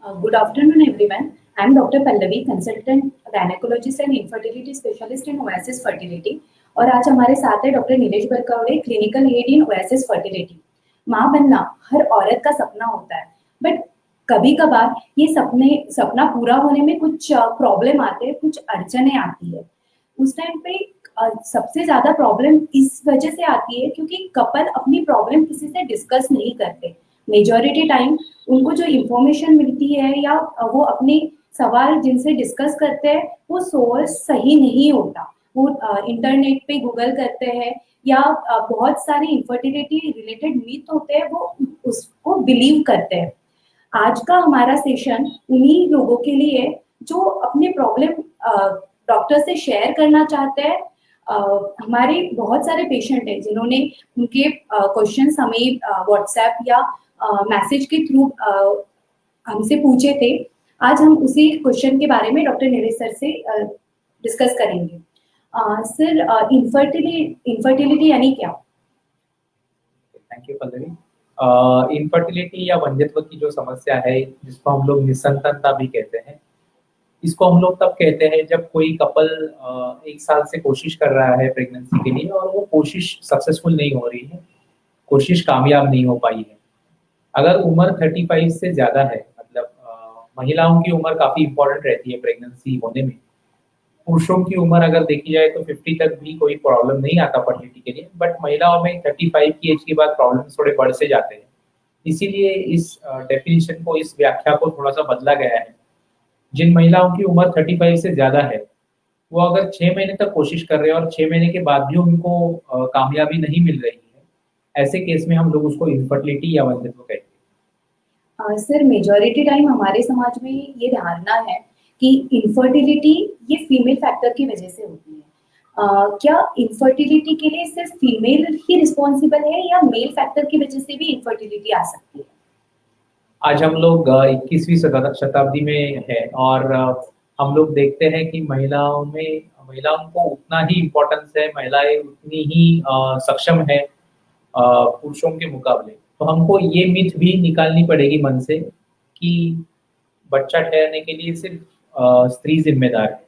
Good afternoon, everyone. I am Dr. Pallavi, consultant gynecologist and infertility specialist in Oasis Fertility. और आज हमारे साथ है doctor Nilesh Barkawade, clinical lead in Oasis fertility. माँ बनना हर औरत का सपना होता है, बट कभी कभार ये सपना पूरा होने में कुछ प्रॉब्लम आते हैं, कुछ अड़चने आती है। उस टाइम पे सबसे ज्यादा प्रॉब्लम इस वजह से आती है क्योंकि कपल अपनी प्रॉब्लम किसी से डिस्कस नहीं करते। मेजॉरिटी टाइम उनको जो इंफॉर्मेशन मिलती है या वो अपने सवाल जिनसे डिस्कस करते हैं वो सोर्स सही नहीं होता। वो इंटरनेट पे गूगल करते हैं या बहुत सारे इंफर्टिलिटी रिलेटेड मिथ होते हैं, वो उसको बिलीव करते हैं। आज का हमारा सेशन उन्हीं लोगों के लिए जो अपने प्रॉब्लम डॉक्टर से शेयर करना चाहते हैं। हमारे बहुत सारे पेशेंट हैं जिन्होंने उनके क्वेश्चंस हमें व्हाट्सएप या मैसेज के थ्रू हमसे पूछे थे। आज हम उसी क्वेश्चन के बारे में डॉक्टर नीलेश सर से डिस्कस करेंगे। सर, इनफर्टिलिटी यानी क्या? Thank you Pallavi. इनफर्टिलिटी या वंध्यत्व की जो समस्या है, जिसको हम लोग निसंतानता भी कहते हैं, इसको हम लोग तब कहते हैं जब कोई कपल 1 साल से कोशिश कर रहा है प्रेगनेंसी के लिए और वो कोशिश सक्सेसफुल नहीं हो रही है, कोशिश कामयाब नहीं हो पाई है। अगर उम्र 35 से ज्यादा है, मतलब महिलाओं की उम्र काफी इंपॉर्टेंट रहती है प्रेगनेंसी होने में। पुरुषों की उम्र अगर देखी जाए तो 50 तक भी कोई प्रॉब्लम नहीं आता फर्टिलिटी के लिए, बट महिलाओं में 35 की एज के बाद प्रॉब्लम थोड़े बढ़ से जाते हैं। इसीलिए इस डेफिनेशन को, इस व्याख्या को थोड़ा सा बदला गया है। जिन महिलाओं की उम्र 35 से ज्यादा है, वो अगर 6 महीने तक कोशिश कर रहे हैं और 6 महीने के बाद भी उनको कामयाबी नहीं मिल रही है, ऐसे केस में हम लोग उसको इनफर्टिलिटी या वंध्यत्व कहते हैं। सर, मेजॉरिटी टाइम हमारे समाज में ये धारणा है कि इनफर्टिलिटी ये फीमेल फैक्टर की वजह से होती है। क्या इनफर्टिलिटी के लिए सिर्फ फीमेल ही रिस्पॉन्सिबल है या मेल फैक्टर की वजह से भी इनफर्टिलिटी आ सकती है? आज हम लोग 21वीं शताब्दी में है और हम लोग देखते हैं कि महिलाओं को उतना ही इम्पोर्टेंस है, महिलाएं उतनी ही सक्षम है पुरुषों के मुकाबले। तो हमको ये मिथ भी निकालनी पड़ेगी मन से कि बच्चा ठहरने के लिए सिर्फ स्त्री जिम्मेदार है।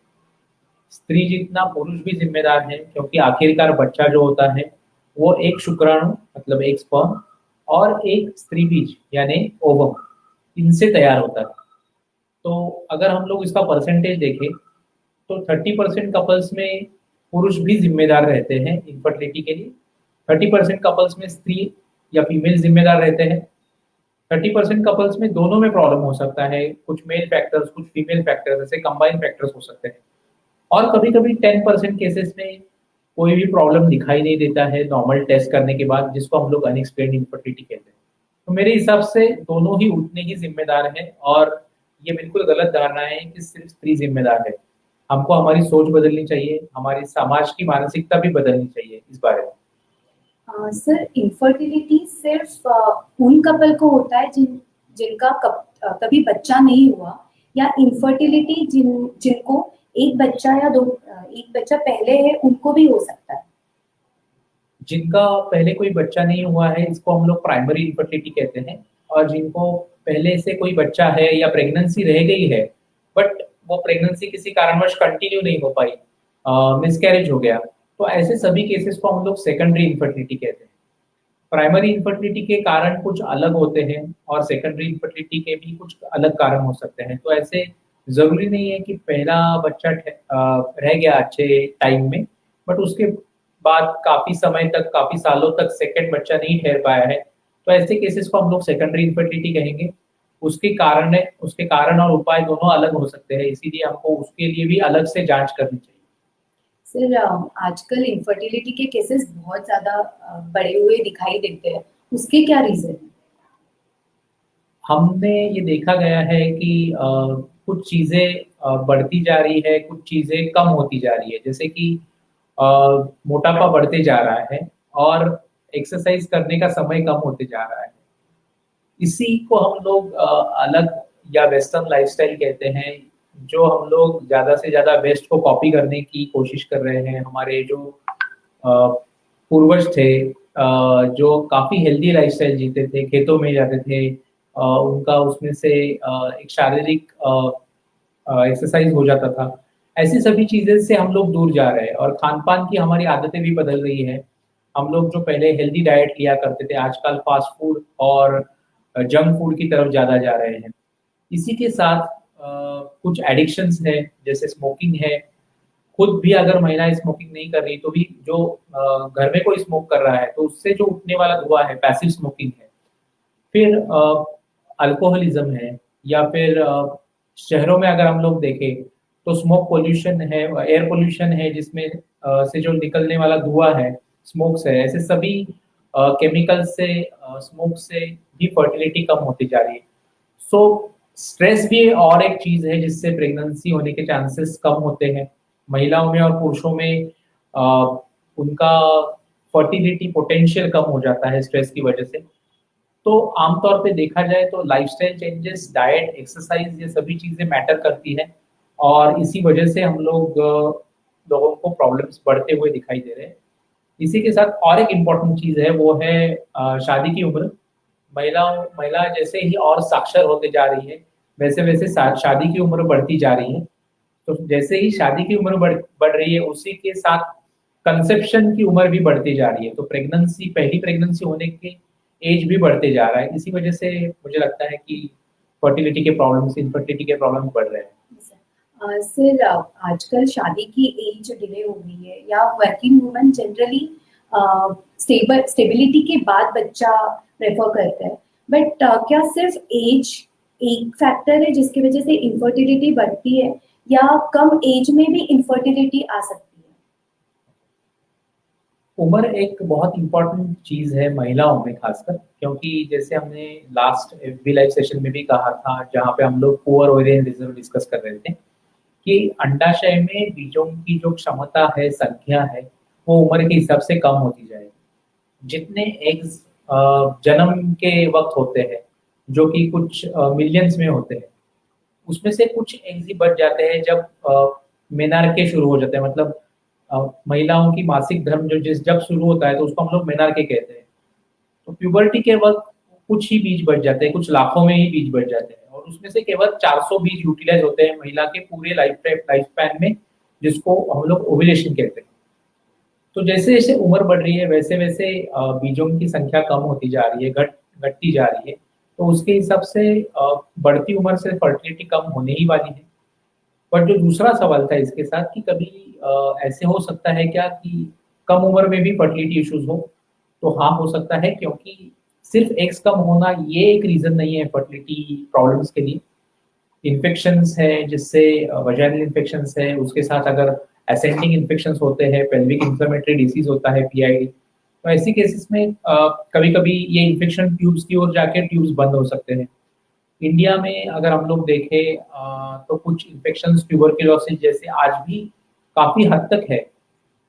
स्त्री जितना पुरुष भी जिम्मेदार है, क्योंकि आखिरकार बच्चा जो होता है वो एक शुक्राणु, मतलब एक स्पर्म और एक स्त्री बीज यानी ओवम, इनसे तैयार होता है। तो अगर हम लोग इसका परसेंटेज देखें तो 30% कपल्स में पुरुष भी जिम्मेदार रहते हैं इनफर्टिलिटी के लिए, 30% कपल्स में स्त्री या फीमेल जिम्मेदार रहते हैं, 30% कपल्स में दोनों में प्रॉब्लम हो सकता है, कुछ मेल फैक्टर्स कुछ फीमेल फैक्टर्स, ऐसे कंबाइन फैक्टर्स हो सकते हैं। और कभी कभी 10% केसेस में कोई भी प्रॉब्लम दिखाई नहीं देता है नॉर्मल टेस्ट करने के बाद, जिसको हम लोग अनएक्सप्लेन्ड इनफर्टिलिटी कहते हैं। तो मेरे हिसाब से दोनों ही उतने ही जिम्मेदार हैं और ये बिल्कुल गलत धारणा है कि सिर्फ स्त्री जिम्मेदार है। हमको हमारी सोच बदलनी चाहिए, हमारी समाज की मानसिकता भी बदलनी चाहिए इस बारे में। सर, इनफर्टिलिटी सिर्फ उन कपल को होता है जिनका कभी बच्चा नहीं हुआ, या इनफर्टिलिटी जिनको एक बच्चा या एक बच्चा पहले है उनको भी हो सकता है? जिनका पहले कोई बच्चा नहीं हुआ है इसको हम लोग प्राइमरी इनफर्टिलिटी कहते हैं, और जिनको पहले से कोई बच्चा है या प्रेगनेंसी रह गई है बट वो प्रेगनेंसी किसी कारणवश कंटिन्यू नहीं हो पाई, मिसकैरेज हो गया, तो ऐसे सभी केसेस को हम लोग सेकेंडरी इनफर्टिलिटी कहते हैं। प्राइमरी इनफर्टिलिटी के कारण कुछ अलग होते हैं और सेकेंडरी इनफर्टिलिटी के भी कुछ अलग कारण हो सकते हैं। तो ऐसे जरूरी नहीं है कि पहला बच्चा रह गया अच्छे टाइम में, बट उसके बाद काफी समय तक, काफी सालों तक सेकंड बच्चा नहीं ठहर पाया है, तो ऐसे केसेस को हम लोग सेकेंडरी इनफर्टिलिटी कहेंगे। उसके कारण और उपाय दोनों अलग हो सकते हैं, इसीलिए हमको उसके लिए भी अलग से जांच करनी चाहिए। सर, आजकल इनफर्टिलिटी के केसेस बहुत ज्यादा बढ़े हुए दिखाई देते हैं, उसके क्या रीजन है? हमने ये देखा गया है कि कुछ चीजें बढ़ती जा रही है, कुछ चीजें कम होती जा रही है। जैसे कि मोटापा बढ़ते जा रहा है और एक्सरसाइज करने का समय कम होते जा रहा है। इसी को हम लोग अलग या वेस्टर्न लाइफस्टाइल कहते हैं, जो हम लोग ज्यादा से ज्यादा वेस्ट को कॉपी करने की कोशिश कर रहे हैं। हमारे जो पूर्वज थे, जो काफी हेल्दी लाइफस्टाइल जीते थे, खेतों में जाते थे, उनका उसमें से एक शारीरिक एक्सरसाइज हो जाता था। ऐसी सभी चीजें से हम लोग दूर जा रहे हैं और खान पान की हमारी आदतें भी बदल रही है। हम लोग जो पहले हेल्दी डाइट लिया करते थे आजकल फास्ट फूड और जंक फूड की तरफ ज्यादा जा रहे हैं। इसी के साथ कुछ एडिक्शंस है, जैसे स्मोकिंग है। खुद भी अगर महिला स्मोकिंग नहीं कर रही तो भी जो घर में कोई स्मोक कर रहा है तो उससे जो उठने वाला धुआं है पैसिव स्मोकिंग है। फिर अल्कोहलिज्म है, या फिर शहरों में अगर हम लोग देखें तो स्मोक पोल्यूशन है, एयर पोल्यूशन है, जिसमें से जो निकलने वाला धुआं है स्मोक से, ऐसे सभी केमिकल से स्मोक से भी फर्टिलिटी कम होती जा रही है। सो स्ट्रेस भी और एक चीज है जिससे प्रेगनेंसी होने के चांसेस कम होते हैं। महिलाओं में और पुरुषों में उनका फर्टिलिटी पोटेंशियल कम हो जाता है स्ट्रेस की वजह से। तो आमतौर पे देखा जाए तो लाइफस्टाइल चेंजेस, डाइट, एक्सरसाइज, ये सभी चीजें मैटर करती है और इसी वजह से हम लोगों को प्रॉब्लम्स बढ़ते हुए दिखाई दे रहे हैं। इसी के साथ और एक इम्पोर्टेंट चीज है, वो है शादी की उम्र। महिला जैसे ही और साक्षर होते जा रही है वैसे वैसे शादी की उम्र बढ़ती जा रही है। तो जैसे ही शादी की उम्र बढ़ रही है उसी के साथ कंसेप्शन की उम्र भी बढ़ती जा रही है। तो पहली प्रेगनेंसी होने के एज भी बढ़ते जा रहा है। इसी वजह से मुझे लगता है कि फर्टिलिटी के प्रॉब्लम्स, इनफर्टिलिटी के प्रॉब्लम्स बढ़ रहे हैं। सर, आजकल शादी की एज डिले हो गई है या वर्किंग वुमन जनरली स्टेबिलिटी के बाद बच्चा प्रेफर करते हैं, बट क्या सिर्फ एज एक फैक्टर है जिसकी वजह से इनफर्टिलिटी बढ़ती है या कम एज में भी इनफर्टिलिटी आ सकती है? उम्र एक बहुत इंपॉर्टेंट चीज है महिलाओं में खासकर, क्योंकि जैसे हमने लास्ट एफबी लाइव सेशन में भी कहा था, जहाँ पे हम लोग पुअर ओवेरियन रिजर्व डिस्कस कर रहे थे, कि अंडाशय में बीजों की जो क्षमता है, संख्या है, वो उम्र के हिसाब से कम होती जाएगी। जितने एग्स जन्म के वक्त होते हैं, जो कि कुछ मिलियंस में होते हैं, उसमें से कुछ एग्स ही बच जाते हैं जब मेनार्के शुरू हो जाते हैं। मतलब महिलाओं की मासिक धर्म जब शुरू होता है तो उसको हम लोग मेनार्के कहते हैं। तो प्यूबर्टी के वक्त कुछ ही बीज बच जाते हैं, कुछ लाखों में ही बीज बच जाते हैं, और उसमें से केवल 400 बीज यूटिलाइज होते हैं महिला के पूरे लाइफ स्पैन में, जिसको हम लोग ओव्यूलेशन कहते हैं। तो जैसे जैसे उम्र बढ़ रही है वैसे वैसे बीजों की संख्या कम होती जा रही है, घटती जा रही है। तो उसके हिसाब से बढ़ती उम्र से फर्टिलिटी कम होने ही वाली है। पर जो दूसरा सवाल था इसके साथ, कि कभी ऐसे हो सकता है क्या कि कम उम्र में भी फर्टिलिटी इश्यूज हो? तो हाँ, हो सकता है, क्योंकि सिर्फ एक्स कम होना ये एक रीजन नहीं है फर्टिलिटी प्रॉब्लम्स के लिए। इन्फेक्शंस है, जिससे वजाइनल इन्फेक्शंस है, उसके साथ अगर एसेंडिंग इन्फेक्शंस होते हैं, पेल्विक इन्फ्लेमेटरी डिसीज होता है, पीआईडी, तो ऐसी केसेस में कभी कभी ये इन्फेक्शन ट्यूब्स की ओर जाके ट्यूब्स बंद हो सकते हैं। इंडिया में अगर हम लोग देखें तो कुछ इन्फेक्शंस, ट्यूबरक्लोसिस जैसे, आज भी काफी हद तक है।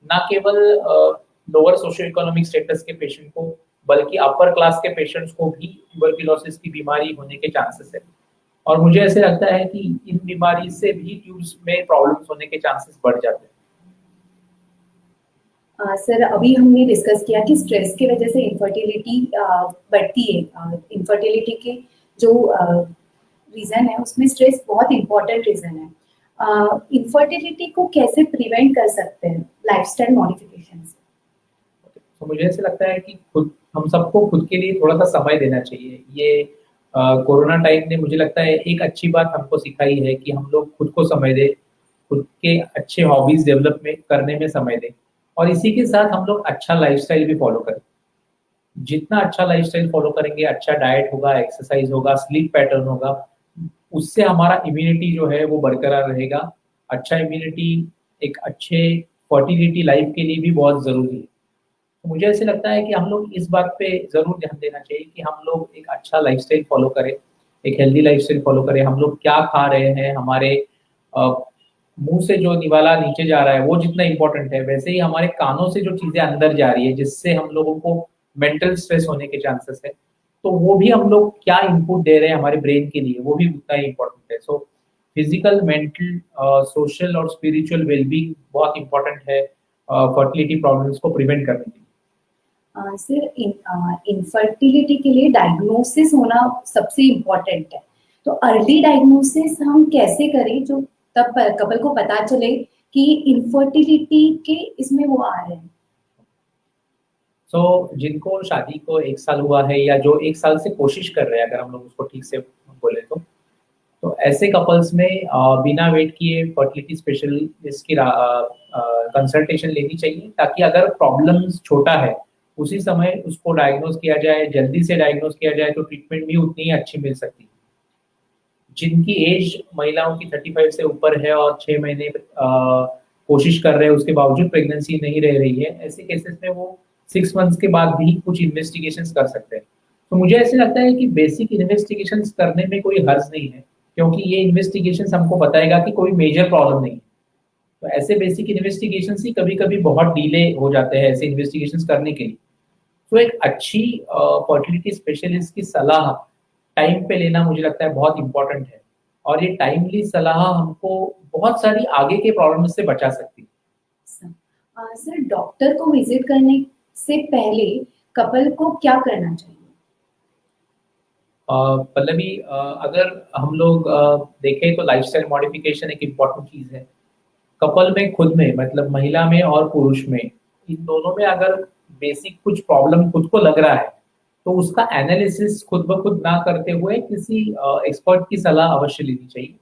ना केवल लोअर सोशियो इकोनॉमिक स्टेटस के पेशेंट को, बल्कि अपर क्लास के पेशेंट्स को भी ट्यूबरक्लोसिस की बीमारी होने के चांसेस है। और मुझे ऐसे लगता है कि इन बीमारी से भी ट्यूब्स में प्रॉब्लम्स होने के चांसेस बढ़ जाते हैं। सर, अभी हमने डिस्कस किया कि स्ट्रेस की वजह से इनफर्टिलिटी बढ़ती है। इनफर्टिलिटी के जो रीजन है उसमें स्ट्रेस बहुत इंपॉर्टेंट रीजन है। इनफर्टिलिटी को कैसे प्रिवेंट कर सकते हैं लाइफस्टाइल मॉडिफिकेशन से? तो मुझे ऐसे लगता है कि हम सबको खुद के लिए थोड़ा सा समय देना चाहिए। ये कोरोना टाइम ने, मुझे लगता है, एक अच्छी बात हमको सिखाई है कि हम लोग खुद को समय दें, खुद के अच्छे हॉबीज डेवलपमेंट करने में समय दें, और इसी के साथ हम लोग अच्छा लाइफस्टाइल भी फॉलो करें। जितना अच्छा लाइफस्टाइल फॉलो करेंगे, अच्छा डाइट होगा, एक्सरसाइज होगा, स्लीप पैटर्न होगा, उससे हमारा इम्यूनिटी जो है वो बरकरार रहेगा। अच्छा इम्यूनिटी एक अच्छे फर्टिलिटी लाइफ के लिए भी बहुत जरूरी है। तो मुझे ऐसे लगता है कि हम लोग इस बात पे जरूर ध्यान देना चाहिए कि हम लोग एक अच्छा लाइफस्टाइल फॉलो करें, एक हेल्दी लाइफस्टाइल फॉलो करें। हम लोग क्या खा रहे हैं, हमारे मुंह से जो निवाला नीचे जा रहा है वो जितना इंपॉर्टेंट है, वैसे ही हमारे कानों से जो चीजें अंदर जा रही है, जिससे हम लोगों को मेंटल स्ट्रेस होने के चांसेस है, तो वो भी हम लोग क्या इनपुट दे रहे हैं हमारे ब्रेन के लिए, वो भी उतना ही इंपॉर्टेंट है। सो फिजिकल, मेंटल, सोशल और स्पिरिचुअल वेलबींग बहुत इंपॉर्टेंट है फर्टिलिटी प्रॉब्लम्स को प्रिवेंट करने के लिए। सर इनफर्टिलिटी के लिए डायग्नोसिस होना सबसे इम्पोर्टेंट है। तो अर्ली डायग्नोसिस हम कैसे करें जो तब कपल को पता चले कि इनफर्टिलिटी के इसमें वो आ रहे हैं। सो जिनको शादी को 1 साल हुआ है या जो 1 साल से कोशिश कर रहे हैं, अगर हम लोग उसको ठीक से बोले तो ऐसे कपल्स में बिना वेट किए फर्टिलिटी स्पेशलिस्ट की कंसल्टेशन लेनी चाहिए, ताकि अगर प्रॉब्लम्स छोटा है उसी समय उसको डायग्नोज किया जाए, जल्दी से डायग्नोज किया जाए, तो ट्रीटमेंट भी उतनी ही अच्छी मिल सकती है। जिनकी एज महिलाओं की 35 से ऊपर है और 6 महीने कोशिश कर रहे हैं, उसके बावजूद प्रेगनेंसी नहीं रह रही है, ऐसे केसेस में वो 6 मंथ्स के बाद भी कुछ इन्वेस्टिगेशंस कर सकते हैं। तो मुझे ऐसे लगता है कि बेसिक इन्वेस्टिगेशंस करने में कोई हर्ज नहीं है, क्योंकि ये इन्वेस्टिगेशंस हमको बताएगा कि कोई मेजर प्रॉब्लम नहीं है। तो ऐसे बेसिक इन्वेस्टिगेशंस ही कभी-कभी बहुत डिले हो जाते हैं ऐसे इन्वेस्टिगेशंस करने के लिए। तो एक अच्छी फर्टिलिटी स्पेशलिस्ट की सलाह टाइम पे लेना मुझे लगता है बहुत इम्पोर्टेंट है, और ये टाइमली सलाह हमको बहुत सारी आगे के प्रॉब्लम से बचा सकती है। सर डॉक्टर को विजिट करने से पहले कपल को क्या करना चाहिए। पल्लवी, अगर हम लोग देखें तो लाइफस्टाइल मॉडिफिकेशन एक इम्पॉर्टेंट चीज़ है। कपल में खुद में, मतलब महिला में और पुरुष में, इन दोनों में अगर बेसिक कुछ प्रॉब्लम खुद को लग रहा है तो उसका एनालिसिस खुद ब खुद ना करते हुए किसी एक्सपर्ट की सलाह अवश्य लेनी चाहिए।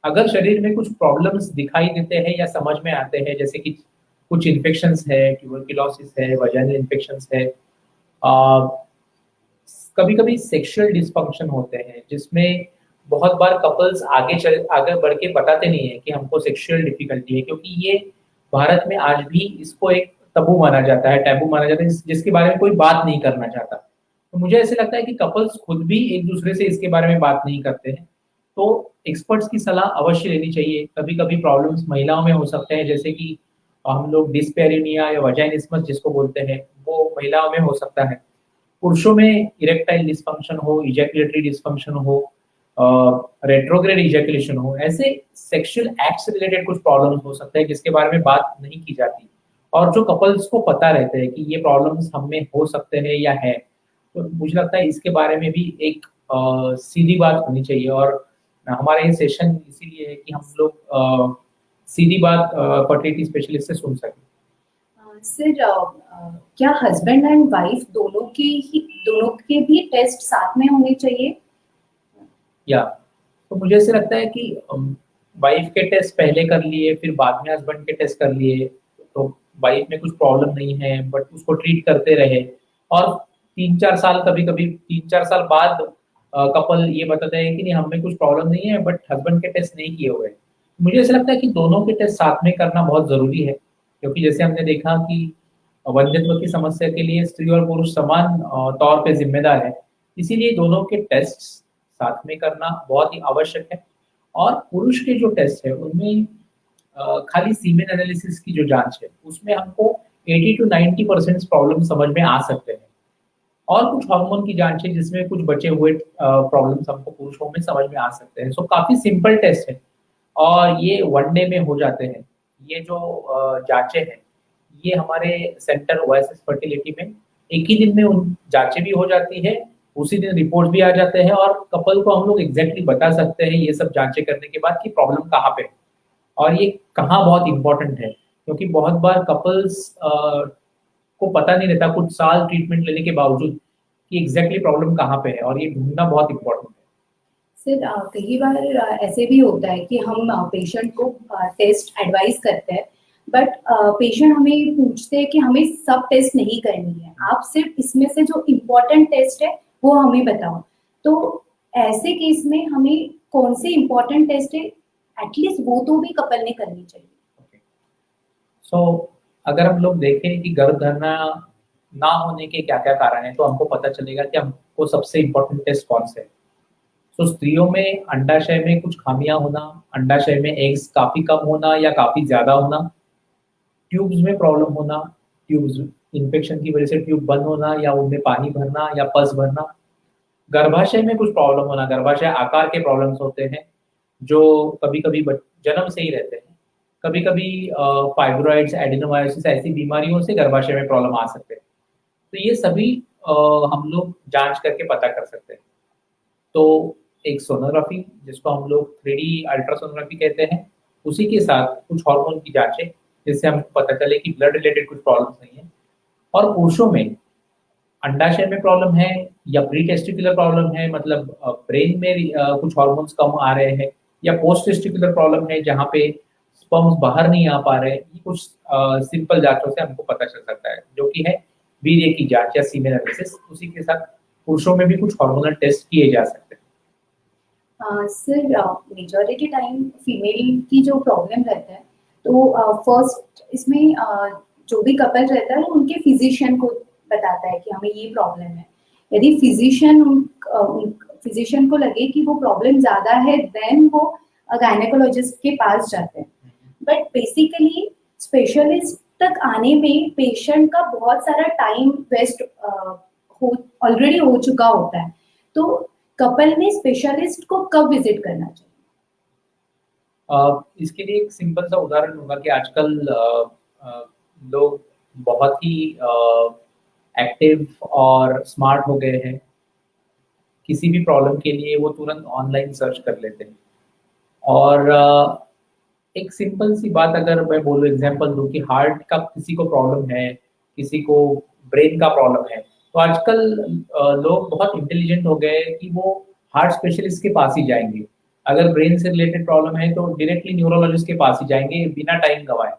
अगर शरीर में कुछ प्रॉब्लम्स दिखाई देते हैं या समझ में आते हैं, जैसे कि कुछ इन्फेक्शंस है, ट्यूबरकुलोसिस है, वजाइनल इन्फेक्शंस है, कभी कभी सेक्सुअल डिसफंक्शन होते हैं, जिसमें बहुत बार कपल्स आगे बढ़ के बताते नहीं है कि हमको सेक्सुअल डिफिकल्टी है, क्योंकि ये भारत में आज भी इसको एक तबू माना जाता है, टैबू माना जाता है, जिसके बारे में कोई बात नहीं करना चाहता। तो मुझे ऐसे लगता है कि कपल्स खुद भी एक दूसरे से इसके बारे में बात नहीं करते हैं, तो एक्सपर्ट्स की सलाह अवश्य लेनी चाहिए। कभी कभी प्रॉब्लम्स महिलाओं में हो सकते हैं, जैसे कि हम लोग डिस्पेरिनिया या वजाइनिस्मस जिसको बोलते हैं, वो महिलाओं में हो सकता है। पुरुषों में इरेक्टाइल डिस्फंक्शन हो, इजैकुलेटरी डिस्फंक्शन हो, रेट्रोग्रेड इजैकुलेशन हो, ऐसे सेक्सुअल एक्ट्स रिलेटेड कुछ प्रॉब्लम्स हो सकते हैं जिसके बारे में बात नहीं की जाती, और जो कपल्स को पता रहते हैं कि ये प्रॉब्लम्स हम में हो सकते हैं या है, तो मुझे लगता है इसके बारे में भी एक सीधी बात होनी चाहिए। और हमारा ये सेशन इसीलिए है कि हम लोग सीधी बात फर्टिलिटी स्पेशलिस्ट से सुन सकें। सर क्या हस्बैंड एंड वाइफ दोनों के भी टेस्ट साथ में होने चाहिए। या तो मुझे ऐसे लगता है कि वाइफ के टेस्ट पहले कर लिए, फिर बाद में हस्बैंड के टेस्ट कर लिए, तो वाइफ में कुछ प्रॉब्लम नहीं है बट उसको ट्रीट करते रहे, और 3-4 साल, कभी कभी 3-4 साल बाद कपल ये बताते हैं कि नहीं, हमें कुछ प्रॉब्लम नहीं है, बट हस्बैंड के टेस्ट नहीं किए हुए। मुझे ऐसा लगता है कि दोनों के टेस्ट साथ में करना बहुत जरूरी है, क्योंकि जैसे हमने देखा कि वंध्यत्व की समस्या के लिए स्त्री और पुरुष समान तौर पे जिम्मेदार है, इसीलिए दोनों के टेस्ट साथ में करना बहुत ही आवश्यक है। और पुरुष के जो टेस्ट है उनमें खाली सीमेन एनालिसिस की जो जांच है उसमें हमको 80 to 90% प्रॉब्लम समझ में आ सकते हैं, और कुछ हार्मोन की जांच है जिसमें कुछ बचे हुए प्रॉब्लम्स हमको पुरुषों में समझ में आ सकते हैं। सो काफी सिंपल टेस्ट है, और ये 1 डे में हो जाते हैं। ये जो जांचें हैं, ये हमारे सेंटर ओएसएस फर्टिलिटी में एक ही दिन में उन जांचें भी हो जाती है, उसी दिन रिपोर्ट भी आ जाते हैं, और कपल को हम लोग एग्जैक्टली बता सकते हैं ये सब जांचें करने के बाद कि प्रॉब्लम कहाँ पे है और ये कहाँ बहुत इंपॉर्टेंट है। क्योंकि बहुत बार कपल्स को पता नहीं रहता कुछ साल ट्रीटमेंट लेने के बावजूद कि एग्जैक्टली प्रॉब्लम कहाँ पे है, और ये ढूंढना बहुत इंपॉर्टेंट है। सर कई बार ऐसे भी होता है कि हम पेशेंट को टेस्ट एडवाइस करते हैं, बट पेशेंट हमें पूछते हैं कि हमें सब टेस्ट नहीं करनी है, आप सिर्फ इसमें से जो इम्पोर्टेंट टेस्ट है वो हमें बताओ। तो ऐसे केस में हमें कौन से इम्पोर्टेंट टेस्ट है एटलीस्ट वो तो भी कपल ने करनी चाहिए। सो अगर हम लोग देखें कि गर्भधारणा ना होने के क्या क्या कारण है, तो हमको पता चलेगा कि हमको सबसे इम्पोर्टेंट टेस्ट कौन से है। तो स्त्रियों में अंडाशय में कुछ खामियां होना, अंडाशय में एग्स काफी कम होना या काफी ज्यादा होना, ट्यूब्स में प्रॉब्लम होना, ट्यूब्स इन्फेक्शन की वजह से ट्यूब बंद होना या उनमें पानी भरना या पस भरना, गर्भाशय में कुछ प्रॉब्लम होना, गर्भाशय आकार के प्रॉब्लम्स होते हैं जो कभी कभी जन्म से ही रहते हैं, कभी कभी फाइब्रॉइड्स, एडिनोमायोसिस ऐसी बीमारियों से गर्भाशय में प्रॉब्लम आ सकते हैं। तो ये सभी हम लोग जांच करके पता कर सकते हैं। तो एक सोनोग्राफी जिसको हम लोग 3D अल्ट्रासोनोग्राफी कहते हैं, उसी के साथ कुछ हार्मोन की जांचें, जिससे हमको पता चले कि ब्लड रिलेटेड कुछ प्रॉब्लम्स नहीं है। और पुरुषों में अंडाशय में प्रॉब्लम है या प्री टेस्टिकुलर प्रॉब्लम है, मतलब ब्रेन में कुछ हार्मोन्स कम आ रहे हैं, या पोस्ट टेस्टिकुलर प्रॉब्लम है जहाँ पे स्पर्म्स बाहर नहीं आ पा रहे हैं, ये कुछ सिंपल जांचों से हमको पता चल सकता है, जो कि है वीर्य की जांच या सीमेन एनालिसिस। उसी के साथ पुरुषों में भी कुछ हार्मोनल टेस्ट किए जा सकते हैं। सर मेजॉरिटी टाइम फीमेल की जो प्रॉब्लम रहता है, तो फर्स्ट इसमें जो भी कपल रहता है वो उनके फिजिशियन को बताता है कि हमें ये प्रॉब्लम है। यदि फिजिशियन को लगे कि वो प्रॉब्लम ज्यादा है, देन वो गायनेकोलॉजिस्ट के पास जाते हैं। बट बेसिकली स्पेशलिस्ट तक आने में पेशेंट का बहुत सारा टाइम वेस्ट हो ऑलरेडी हो चुका होता है। तो कपल में स्पेशलिस्ट को कब विजिट करना चाहिए? इसके लिए एक सिंपल सा उदाहरण होगा कि आजकल लोग बहुत ही एक्टिव और स्मार्ट हो गए हैं। किसी भी प्रॉब्लम के लिए वो तुरंत ऑनलाइन सर्च कर लेते हैं। और एक सिंपल सी बात अगर मैं बोलूँ, एग्जांपल दूँ कि हार्ट का किसी को प्रॉब्लम है, किसी को ब्रेन का प्रॉब्लम है, तो आजकल लोग बहुत इंटेलिजेंट हो गए हैं कि वो हार्ट स्पेशलिस्ट के पास ही जाएँगे। अगर ब्रेन से रिलेटेड प्रॉब्लम है तो डायरेक्टली न्यूरोलॉजिस्ट के पास ही जाएँगे बिना टाइम गँवाए।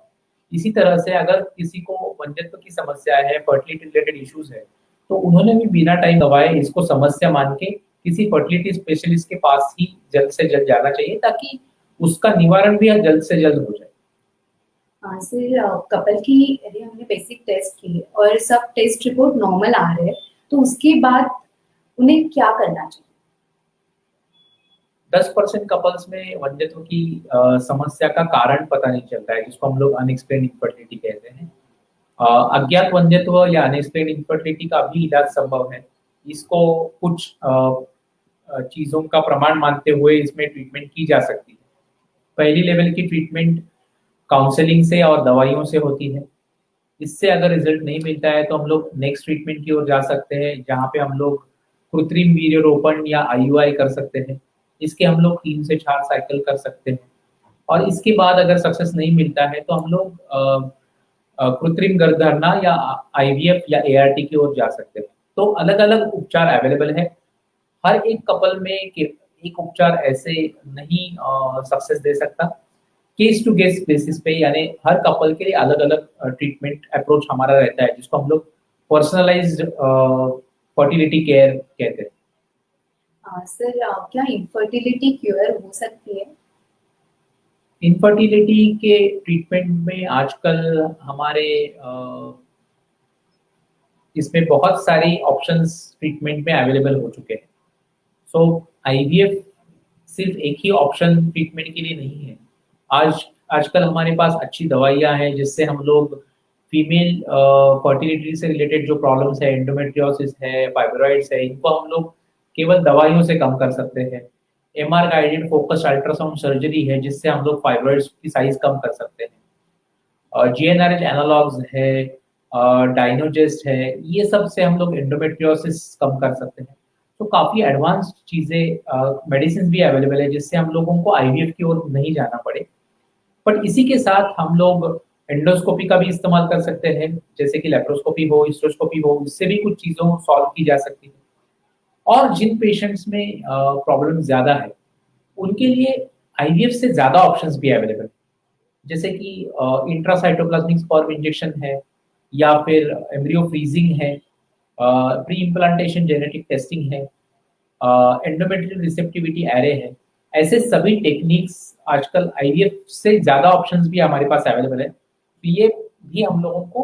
इसी तरह से अगर किसी को वंध्यत्व की समस्या है, फर्टिलिटी रिलेटेड इश्यूज़ है, तो उन्होंने भी बिना टाइम गँवाए इसको समस्या मान के किसी फर्टिलिटी स्पेशलिस्ट के पास ही जल्द से जल्द जाना चाहिए, ताकि उसका निवारण भी जल्द से जल्द हो जाए। सर कपल की यदि हमने बेसिक टेस्ट किए और सब टेस्ट रिपोर्ट नॉर्मल आ रहे हैं, तो उसके बाद उन्हें क्या करना चाहिए? 10% कपल्स में वंध्यत्व की समस्या का कारण पता नहीं चलता है, जिसको हम लोग अनएक्सप्लेन्ड इनफर्टिलिटी कहते हैं। अज्ञात वंध्यत्व या अनएक्सप्लेन्ड इनफर्टिलिटी का भी इलाज संभव है। इसको कुछ चीज़ों का प्रमाण मानते हुए इसमें ट्रीटमेंट की जा सकती है। पहली लेवल की ट्रीटमेंट काउंसलिंग से और दवाइयों से होती है। इससे अगर रिजल्ट नहीं मिलता है तो हम लोग नेक्स्ट ट्रीटमेंट की ओर जा सकते हैं, जहाँ पे हम लोग कृत्रिम वीर्यरोपण या आईयूआई कर सकते हैं। इसके हम लोग 3 से 4 साइकिल कर सकते हैं। और इसके बाद अगर सक्सेस नहीं मिलता है तो हम लोग कृत्रिम गर्भधारणा या आईवीएफ या एआरटी की ओर जा सकते हैं। तो अलग-अलग उपचार अवेलेबल है। हर एक कपल में एक उपचार ऐसे नहीं सक्सेस दे सकता। केस टू केस बेसिस पे, यानी हर कपल के लिए अलग-अलग ट्रीटमेंट अप्रोच हमारा रहता है, जिसको हम लोग पर्सनलाइज्ड फर्टिलिटी केयर कहते हैं। सर क्या इनफर्टिलिटी क्योर हो सकती है? इनफर्टिलिटी के ट्रीटमेंट में आजकल हमारे इसमें बहुत सारी ऑप्शंस ट्रीटमेंट में अवेलेबल हो चुके हैं। सो आईवीएफ सिर्फ एक ही ऑप्शन ट्रीटमेंट के लिए नहीं है। आजकल हमारे पास अच्छी दवाइयाँ हैं, जिससे हम लोग फीमेल फर्टिलिटी से रिलेटेड जो प्रॉब्लम्स है, एंडोमेट्रियोसिस है, फाइब्रॉइड्स है, इनको हम लोग केवल दवाइयों से कम कर सकते हैं। MR guided focused ultrasound surgery है, जिससे हम लोग फाइब्रॉइड्स की साइज कम कर सकते हैं। जीएनआरएच एनालॉग्स है, डायनोजेस्ट है, ये सब से हम लोग एंडोमेट्रियोसिस कम कर सकते हैं। तो काफ़ी एडवांस्ड चीज़ें मेडिसिन भी अवेलेबल है, जिससे हम लोगों को आईवीएफ की ओर नहीं जाना पड़े। बट इसी के साथ हम लोग एंडोस्कोपी का भी इस्तेमाल कर सकते हैं, जैसे कि लेप्रोस्कोपी हो, हिस्ट्रोस्कोपी हो, इससे भी कुछ चीज़ों सॉल्व की जा सकती है। और जिन पेशेंट्स में प्रॉब्लम ज़्यादा है, उनके लिए आईवीएफ से ज़्यादा ऑप्शंस भी अवेलेबल है। जैसे कि इंट्रासाइटोप्लाज्मिक स्पर्म इंजेक्शन है, या फिर एम्ब्रियो फ्रीजिंग है, प्री इम्प्लांटेशन जेनेटिक टेस्टिंग है, एंडोमेट्रियल रिसेप्टिविटी एरे है। ऐसे सभी टेक्निक्स आजकल आईवीएफ से ज़्यादा ऑप्शंस भी हमारे पास अवेलेबल है। तो ये भी हम लोगों को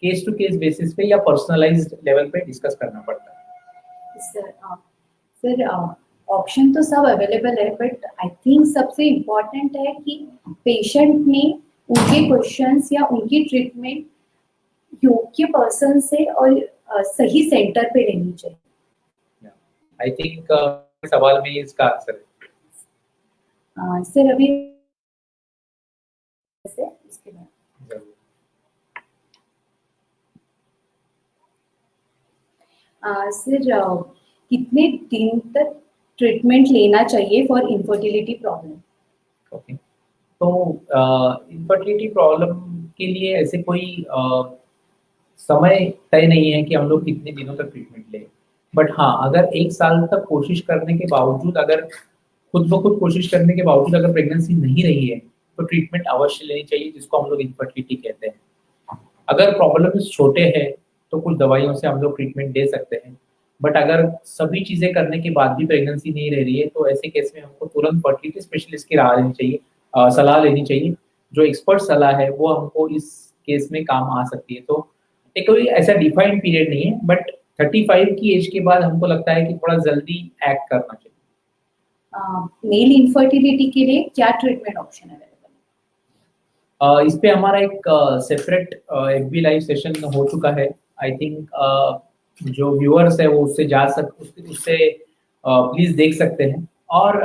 केस टू केस बेसिस पे या पर्सनलाइज्ड लेवल पे डिस्कस करना पड़ता है। सर ऑप्शन तो सब अवेलेबल है, बट आई थिंक सबसे इम्पोर्टेंट है कि पेशेंट ने उनके क्वेश्चंस या उनकी ट्रीटमेंट योग्य पर्सन से और सही सेंटर पे लेनी चाहिए। आई थिंक सवाल में इसका आंसर है। सर अभी से उसके बाद जरूर। सर कितने दिन तक ट्रीटमेंट लेना चाहिए फॉर इनफर्टिलिटी प्रॉब्लम? ओके, तो इनफर्टिलिटी प्रॉब्लम के लिए ऐसे कोई समय तय नहीं है कि हम लोग कितने दिनों तक ट्रीटमेंट लें। बट हाँ, अगर 1 साल तक कोशिश करने के बावजूद, अगर खुद ब खुद कोशिश करने के बावजूद अगर प्रेगनेंसी नहीं रही है, तो ट्रीटमेंट अवश्य लेनी चाहिए, जिसको हम लोग इनफर्टिलिटी कहते हैं। अगर प्रॉब्लम्स छोटे हैं, तो कुछ दवाइयों से हम लोग ट्रीटमेंट दे सकते हैं। बट अगर सभी चीज़ें करने के बाद भी प्रेगनेंसी नहीं रह रही है, तो ऐसे केस में हमको तुरंत फर्टिलिटी स्पेशलिस्ट की राह लेनी चाहिए, सलाह लेनी चाहिए। जो एक्सपर्ट सलाह है, वो हमको इस केस में काम आ सकती है। तो एक कोई ऐसा डिफाइंड पीरियड नहीं है, बट 35 की एज के बाद हमको लगता है कि थोड़ा जल्दी एक्ट करना चाहिए। मेल इनफर्टिलिटी के लिए क्या ट्रीटमेंट ऑप्शन अवेलेबल इस पे हमारा एक सेपरेट एफबी लाइव सेशन हो चुका है। आई थिंक जो व्यूअर्स है वो उससे प्लीज देख सकते हैं। और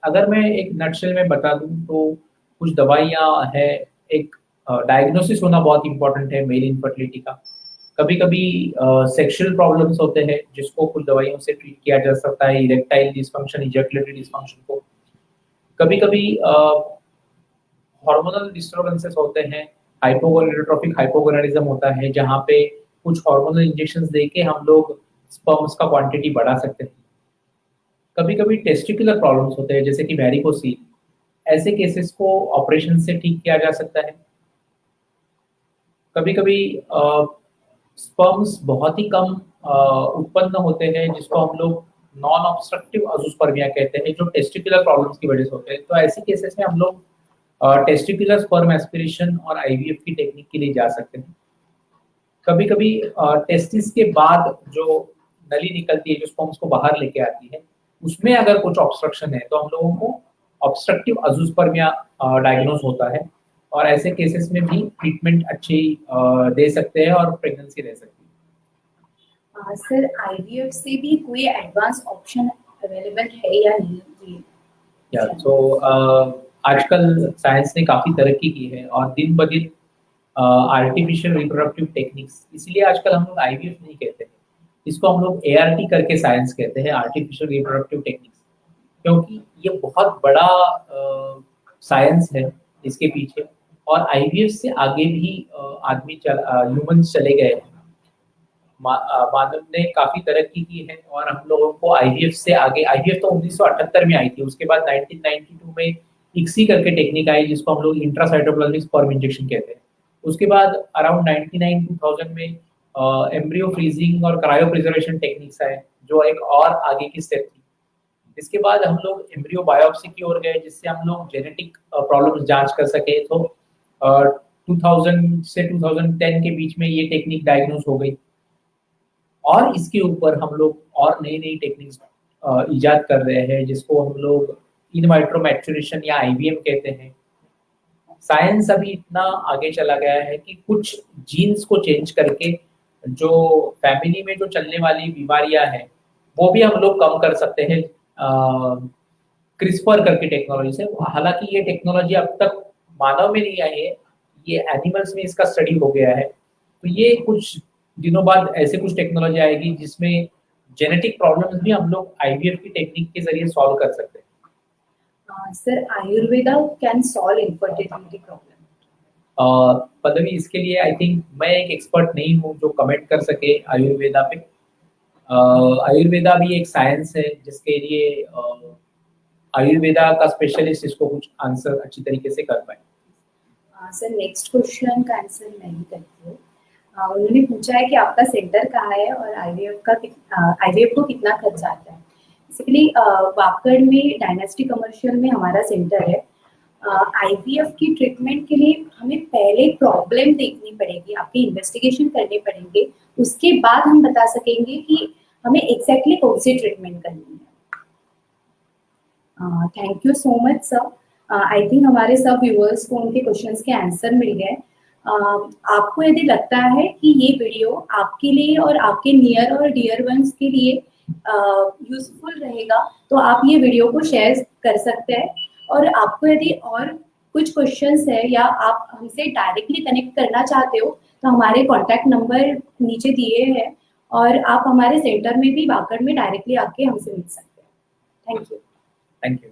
अगर मैं एक नटशेल में बता दूं, तो कुछ दवाइयाँ है। एक डायग्नोसिस होना बहुत इंपॉर्टेंट है मेल इनफर्टिलिटी का। कभी कभी सेक्सुअल प्रॉब्लम्स होते हैं, जिसको कुछ दवाइयों से ट्रीट किया जा सकता है, इरेक्टाइल डिसफंक्शन, इजैकुलेटरी डिसफंक्शन को। कभी कभी हार्मोनल डिस्टर्बेंसेस होते हैं, हाइपोगोनेडोट्रोपिक हाइपोगोनेडिज्म होता है, जहाँ पे कुछ हार्मोनल इंजेक्शंस देके हम लोग स्पर्म्स का क्वांटिटी बढ़ा सकते हैं। कभी कभी टेस्टिकुलर प्रॉब्लम्स होते हैं, जैसे कि वेरिकोसील। ऐसे केसेस को ऑपरेशन से ठीक किया जा सकता है। कभी कभी स्पर्म्स बहुत ही कम उत्पन्न होते हैं, जिसको हम लोग नॉन ऑब्स्ट्रक्टिव अजूस्पर्मिया कहते हैं, जो टेस्टिकुलर प्रॉब्लम्स की वजह से होते हैं। तो ऐसे केसेस में हम लोग टेस्टिकुलर स्पर्म एस्पिरेशन और आईवीएफ की टेक्निक के लिए जा सकते हैं। कभी कभी टेस्टिस के बाद जो नली निकलती है, जो स्पर्म्स को बाहर लेके आती है, उसमें अगर कुछ ऑब्स्ट्रक्शन है, तो हम लोगों को ऑब्स्ट्रक्टिव अजूस्पर्मिया डायग्नोज होता है। और ऐसे केसेस में भी ट्रीटमेंट अच्छी दे सकते हैं और प्रेगनेंसी रह सकती है। सर आईवीएफ से भी कोई एडवांस ऑप्शन अवेलेबल है या नहीं? या तो आजकल साइंस ने काफ़ी तरक्की की है, और दिन ब दिन आर्टिफिशियल रिप्रोडक्टिव टेक्निक्स, इसलिए आजकल हम लोग आईवीएफ नहीं कहते हैं, इसको हम लोग एआरटी करके साइंस कहते हैं, आर्टिफिशियल रिप्रोडक्टिव टेक्निक्स। क्योंकि ये बहुत बड़ा साइंस है इसके पीछे। और आईवीएफ से आगे भी ह्यूमंस चले गए हैं। मानव ने काफी तरक्की की है, और हम लोगों को आईवीएफ से आगे, आईवीएफ तो 1978 में आई थी, उसके बाद 1992 में इक्सी करके टेक्निक आई, जिसको हम लोग इंट्रासाइटोप्लाज्मिक स्पर्म इंजेक्शन कहते हैं। उसके बाद अराउंड 99-2000 में एम्ब्रियो फ्रीजिंग और क्रायो प्रिजर्वेशन टेक्निक्स आए, जो एक और आगे की स्टेप थी। इसके बाद हम लोग एम्ब्रियो बायोप्सी की ओर गए, जिससे हम लोग जेनेटिक प्रॉब्लम्स जांच कर सके। तो 2000 से 2010 के बीच में ये टेक्निक डायग्नोज हो गई, और इसके ऊपर हम लोग और नई नई टेक्निक्स इजाद कर रहे हैं, जिसको हम लोग इन वाइट्रो मैच्योरेशन या आईवीएम कहते हैं। साइंस अभी इतना आगे चला गया है कि कुछ जीन्स को चेंज करके जो फैमिली में जो चलने वाली बीमारियां हैं, वो भी हम लोग कम कर सकते हैं क्रिस्पर करके टेक्नोलॉजी से। हालांकि ये टेक्नोलॉजी अब तक मानव में नहीं आई है, ये एनिमल्स में इसका स्टडी हो गया है। तो ये कुछ दिनों बाद ऐसे कुछ टेक्नोलॉजी आएगी, जिसमें जेनेटिक प्रॉब्लम्स भी हम लोग आईवीएफ की टेक्निक के जरिए सॉल्व कर सकते हैं। Sir Ayurveda can solve infertility problem? Pallavi, इसके लिए आई थिंक मैं एक एक्सपर्ट नहीं हूँ जो कमेंट कर सके आयुर्वेदा पे। आयुर्वेदा भी एक साइंस है, जिसके लिए आयुर्वेदा का स्पेशलिस्ट इसको कुछ आंसर अच्छी तरीके से कर पाए। सर नेक्स्ट क्वेश्चन का आंसर मैं ही करती हूँ। उन्होंने पूछा है कि आपका सेंटर कहाँ है और आईवीएफ को कितना खर्च आता है। बेसिकली वाकड़ में डायनेस्टी कमर्शियल में हमारा सेंटर है। आईवीएफ की ट्रीटमेंट के लिए हमें पहले प्रॉब्लम देखनी पड़ेगी, आपके इन्वेस्टिगेशन करने पड़ेंगे, उसके बाद हम बता सकेंगे कि हमें एग्जैक्टली कौन सी ट्रीटमेंट करनी है। Thank you so much sir. I think हमारे सब व्यूअर्स को उनके क्वेश्चंस के आंसर मिल गए। आपको यदि लगता है कि ये वीडियो आपके लिए और आपके नियर और डियर वंस के लिए यूजफुल रहेगा, तो आप ये वीडियो को शेयर कर सकते हैं। और आपको यदि और कुछ क्वेश्चंस है या आप हमसे डायरेक्टली कनेक्ट करना चाहते हो, तो हमारे कॉन्टैक्ट नंबर नीचे दिए हैं और आप हमारे सेंटर में भी वाकड़ में डायरेक्टली आके हमसे मिल सकते हैं। Thank you. Thank you.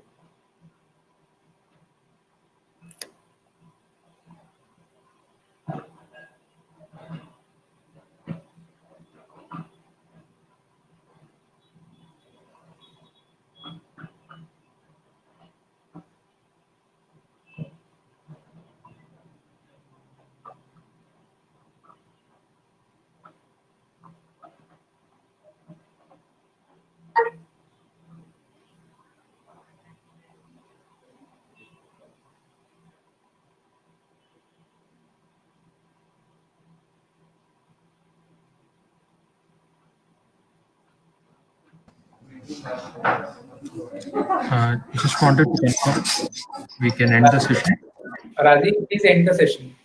Just wanted to confirm we can end the session. Rajiv, please end the session.